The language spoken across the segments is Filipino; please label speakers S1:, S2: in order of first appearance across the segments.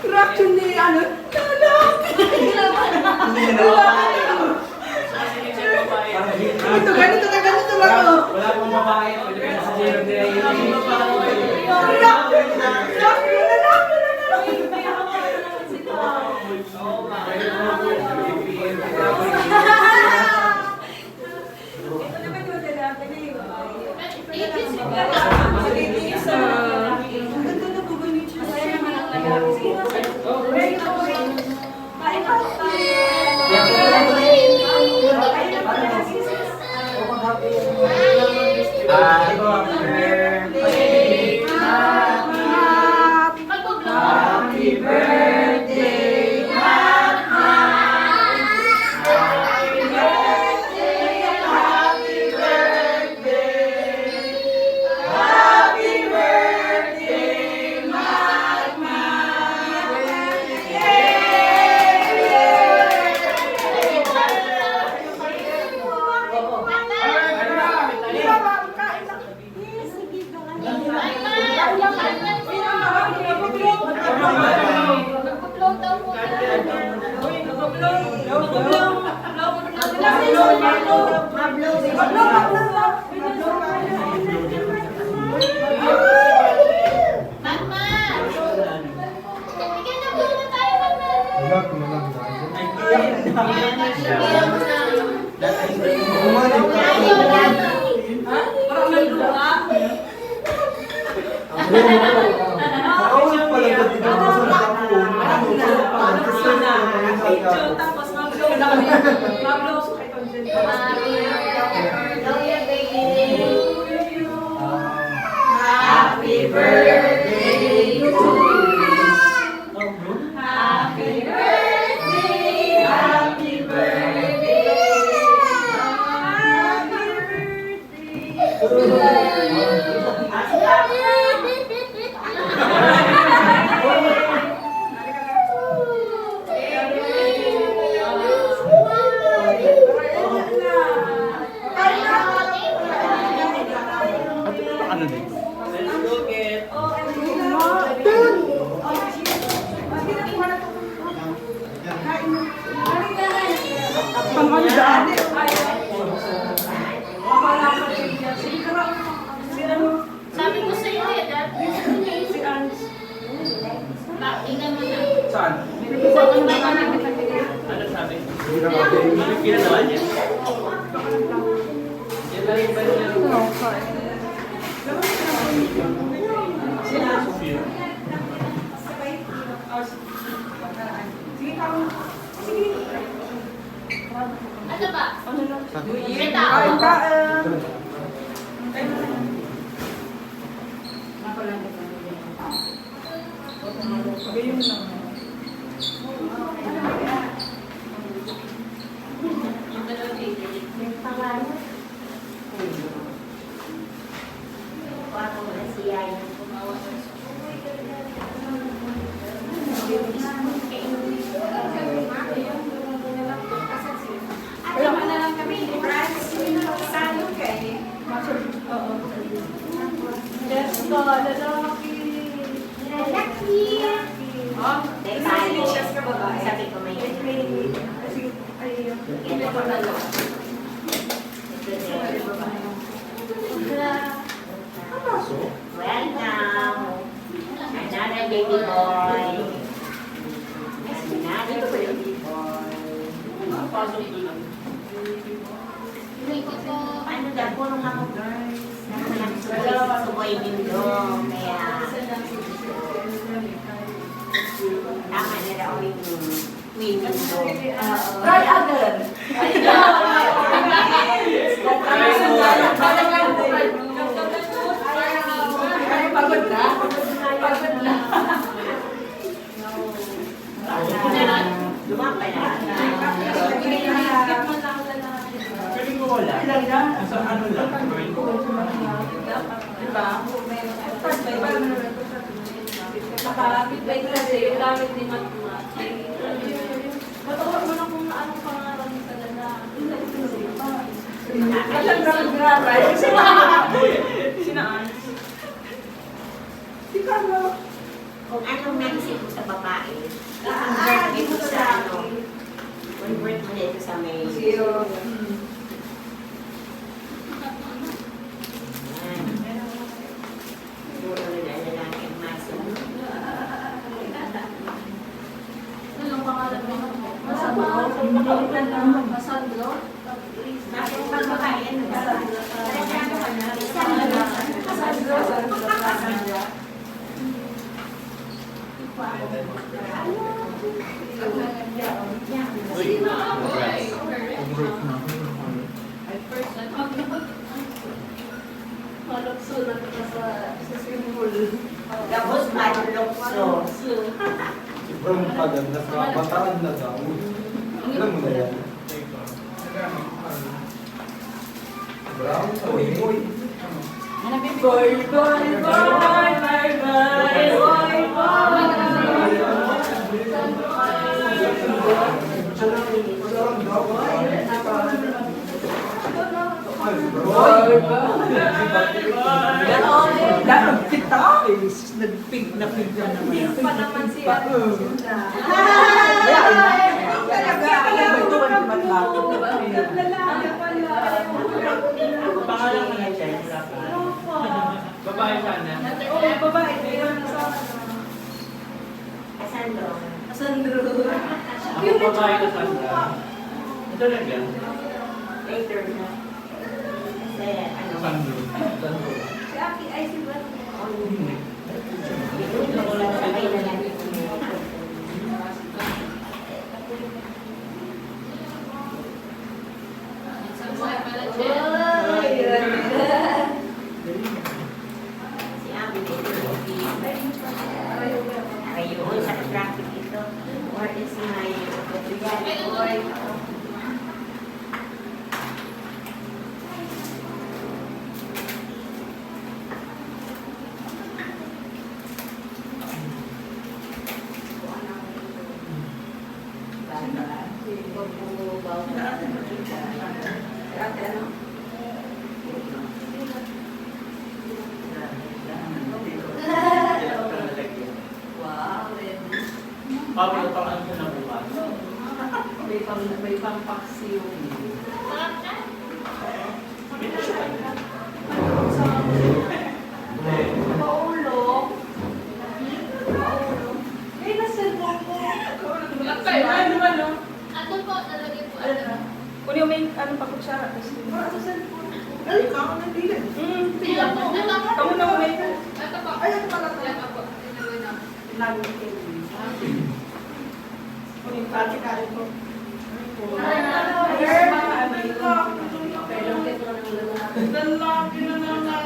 S1: Reaction ni ano? Ganito lang ako.
S2: Wala pong babae. Pwede ka sa zero day.
S1: Happy birthday to you. Happy birthday. Happy birthday. Happy
S2: Ano dito?
S3: Sabi ko sa iyo eh, Dad. Tingnan mo na.
S2: Saan? Ano sabi? Ginagawa niya. Yan lang yung balik niya.
S3: Ano ba? Kita.
S4: Welcome, another baby boy. Another baby boy. Ano daw, pulong ako girls. Suboy Mindo. Kaya, tama na daw yung Mindo.
S1: Right agad. Pagod na? Pagod na.
S4: Lumapay na.
S2: Pwede ko wala. Sa ano lang?
S1: Diba? Nakakapit ba yung kasi yung gamit ni Matma? Matawag mo na kung anong pangarap mo talaga. Sinaan? Si Carlo.
S4: Kung anong naisip mo sa babae, i-convert dito sa ano, convert mo dito sa may...
S1: Zero.
S4: Puro na lalaki ang maso.
S3: Anong pangalan mo? Masandro?
S4: Bakit pag babae, ano ba? Parang ano ka na?
S1: Sandro.
S2: Uy, congrats.
S1: Maluksunan ka sa simul.
S4: Tapos malukso.
S5: Sobrang paganda sa bataan na daw. Alam mo na yan. Brown sa
S2: Uy, uy.
S1: Boy, boy, boy, boy, boy,
S2: Dapat kita eh. Nag-pink na pink na naman.
S1: pa naman siya.
S2: Pangalan mo na siya. Babae sana.
S1: Oo, babae. Mayroon na sa
S4: Kasandro.
S1: Sandro.
S2: Ako babae ka Sandra. Ito lang yan.
S4: Later na. Kasi ano,
S2: Sandro.
S1: Si Aki ay si Bal.
S4: sabay na lang. Si Ami ayun, sa traffic ito. Or is my boy.
S1: Ate, ano? Wow, ready.
S2: Pablo, pangalan ko na bukas.
S1: May pampaksiw. Paulo. May nasalbong ko. Ano ba, no?
S3: Ano po, nalagay po. Ano?
S1: Kung yung may ano pa kutsara. Ano sa cellphone?
S2: Ay, ikaw na dilan.
S1: Tingnan mo. Kamu na may.
S3: Ito po.
S2: Ay, ito pala.
S3: Ito po. Tinagay na.
S2: Lagi kayo. Kung yung kati-kati ko. Lalaki na naman.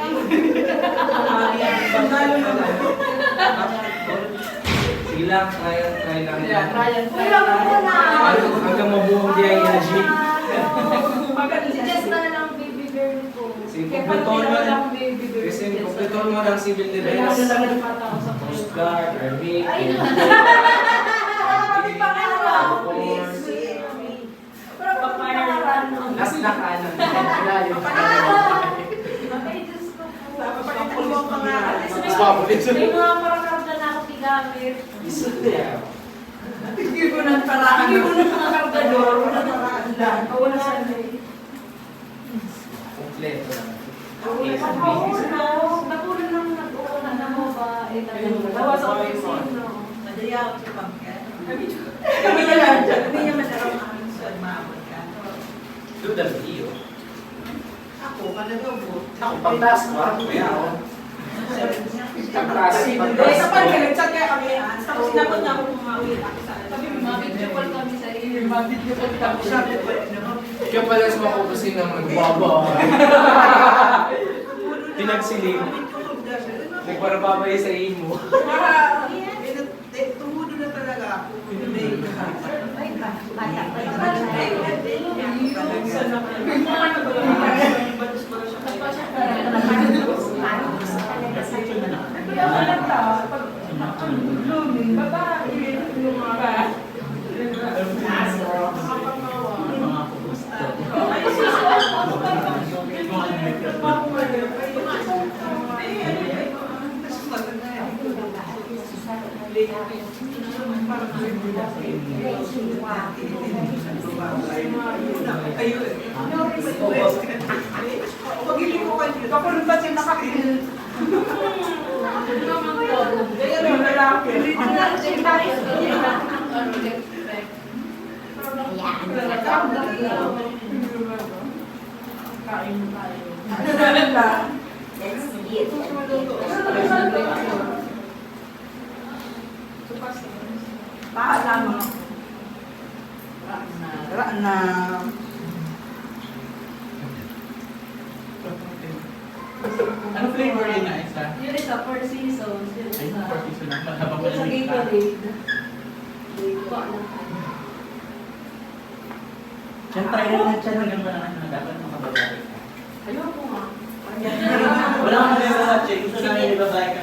S2: Sandalo na lang.
S5: Sige lang, try lang.
S2: Yeah, try and try.
S5: Hanggang mabuong di ang energy.
S1: Si Jess na lang baby girl ko.
S5: Sige,
S1: Kaya
S5: kumpletuhan mo
S1: lang
S5: lang.
S1: baby girl.
S5: Kasi kumpletuhan mo lang civil defense, Coast Guard, Army, last na kanan. Mas papulit.
S1: May mga parakarda na ako tigamit.
S2: Hindi ko nang paraan.
S1: Hindi ko na mga kargador. Wala na paraan. Wala sa
S5: Kompleto lang.
S1: Napuno nang nag-uuna na mo ba? Tawa sa opisino.
S2: Madayaw sa pangkat. Kami na lang dyan. Hindi niya madarang ang sa maamot ka.
S5: Do the video.
S2: Ako, managabo.
S5: Ako, pangtas mo. Kaya ako. Pangtas.
S2: Sa pagkalit-chat kaya kami, tapos sinapot niya ako kumawin ako sa
S1: Sabi mo, video call kami sa iyo.
S2: Video ko tapos sabi ko,
S5: Kaya pala sa mga kukusin ng nagbaba. Pinagsilim. Nagparababay sa imo.
S2: tumudo na talaga ako.
S4: Bata pa
S2: Ay, Ayun. Pag-ibig ko kayo. Ako rin ba siya nakakil? Kaya rin lalaki.
S1: Kain tayo.
S4: Let's eat.
S2: Paalam mo. Rana.
S6: Ano flavor yun na isa?
S1: Yun isa, four seasons. Yun
S6: Ay,
S1: isa.
S6: partiso na. Habang
S1: Yun sa
S6: malamig pa.
S1: Gatorade. Ito lang.
S6: Siyempre, siya hanggang pa naman na dapat makababae ka.
S1: Ayoko nga.
S6: Wala kang nalala sa check. Gusto namin yung babae ka.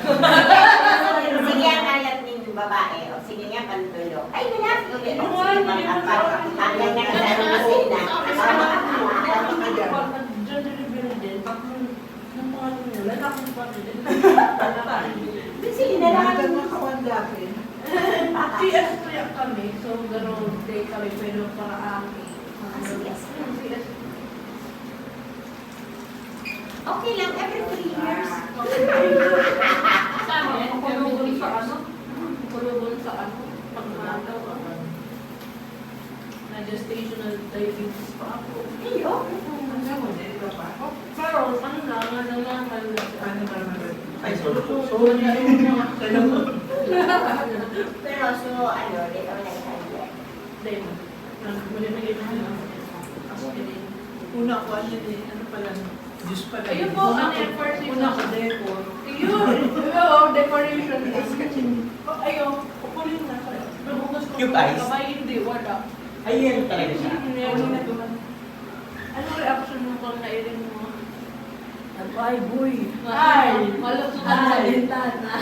S4: Sige, ang alat ng babae. O, sige nga, pantulo. Ay, wala. Ulit. O, sige, mag-apat. Hanggang nakasaro na sila.
S1: Diyan delivery din. Pag nung mga nila, lalaki pa rin.
S4: Sige na lang.
S2: Lahat ng kawan dati.
S1: CS po yan kami. So, gano'n day kami. Pero para akin.
S4: CS.
S1: CS.
S4: Okay lang, every 3 years.
S3: Sa amin,
S1: Kulubon sa ano? Kulubon sa ano? Pagmataw. Na gestational diabetes pa ako.
S4: Iyo.
S1: Pero ano na, ano na, ano na.
S2: Ano ba naman?
S6: Ay, solo.
S4: Pero so, ano, dito na yung
S1: Then, muli na yun ang aspirin.
S2: Una ko, ano pala, Diyos pala.
S1: Ayun po, ano yung first season?
S2: Una ko, decor.
S1: Yun! Oo, decoration. Ayun, kukulin na. Pero kung gusto
S6: Cube
S1: ko,
S6: eyes?
S1: kabay hindi, wala.
S6: Ay, yan talaga siya.
S1: Ano reaction mo kung nairin mo?
S2: Ay, boy.
S1: Ay!
S3: malusog
S1: Ay!
S3: na.
S1: Bintana.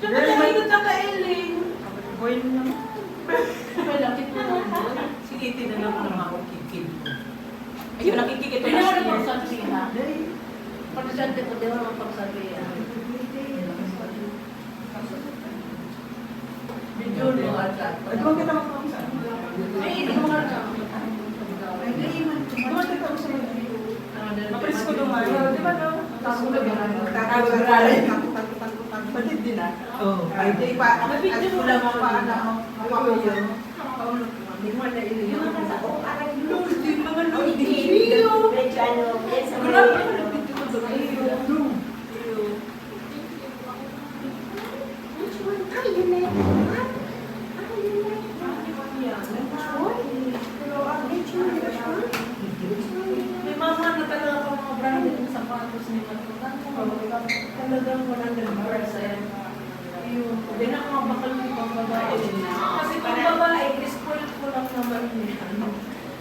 S2: Girl, may
S1: Nakailing.
S2: boy naman.
S1: May lakit mo naman.
S2: Sige, tinanong ko naman ako kikid ko. Ayun, nakikikita
S1: Hindi mo
S2: na
S1: naman
S2: siya.
S1: pagsabi ha. Pagsabi ko, di mo naman pagsabi ha. Video mo at
S2: Ay, bakit ako kung saan?
S1: Ay, hindi mo nga na.
S2: Ay, hindi man. Bakit ako sa mga Mapalis ko naman. Di ba no?
S1: Tapos ko ba?
S2: Batid din ah. Oo. Ay, di pa. At wala mo pa na ako yun. Hindi mo na
S4: Yung
S2: iliyo.
S4: mga sa o, aray mo.
S2: Hindi mga
S4: Oh,
S2: hindi.
S4: medyo ano, yes, sa mga
S2: Grabe.
S4: ano. Which one? Ay, yun na yun. Ay, yun na yun. Which one? Which one?
S1: May mama na talaga pa mga branded ng sapatos ni Matutan. Talagang 100%. Ayun. Hindi na mga bakal ng pang babae. Kasi pang babae, spoiled ko lang naman niya.